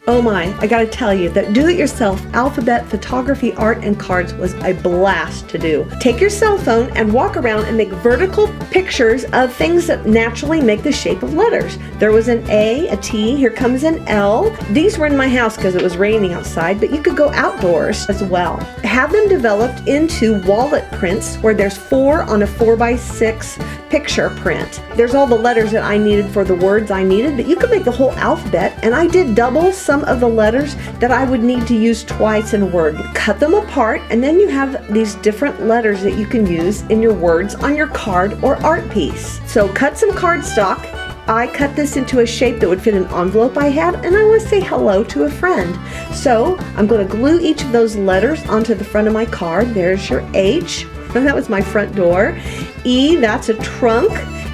Oh my, I gotta tell you that do-it-yourself alphabet photography art and cards was a blast to do. Take your cell phone and walk around and make vertical pictures of things that naturally make the shape of letters. There was an A, a T, here comes an L. These were in my house because it was raining outside, but you could go outdoors as well. Have them developed into wallet prints where there's 4 on a 4x6 picture print. There's all the letters that I needed for the words I needed, but you could make the whole alphabet, and I did double some of the letters that I would need to use twice in Word. Cut them apart, and then you have these different letters that you can use in your words on your card or art piece. So cut some cardstock. I cut this into a shape that would fit an envelope I had, and I want to say hello to a friend. So I'm going to glue each of those letters onto the front of my card. There's your H. That was my front door. E, that's a trunk.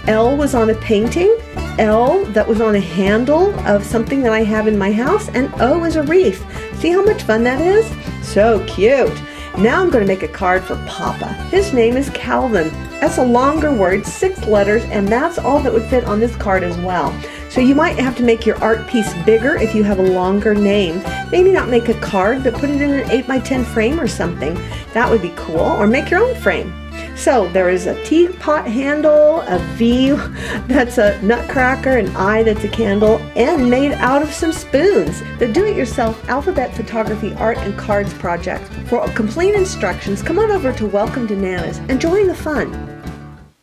L was on a painting. L, that was on a handle of something that I have in my house. And O is a wreath. See how much fun that is? So cute. Now I'm going to make a card for Papa. His name is Calvin. That's a longer word, 6 letters, and that's all that would fit on this card as well. So you might have to make your art piece bigger if you have a longer name. Maybe not make a card, but put it in an 8x10 frame or something. That would be cool. Or make your own frame. So there is a teapot handle, a V that's a nutcracker, an I that's a candle, and made out of some spoons. The Do-It-Yourself Alphabet Photography Art and Cards project. For complete instructions, come on over to Welcome to Nana's and join the fun.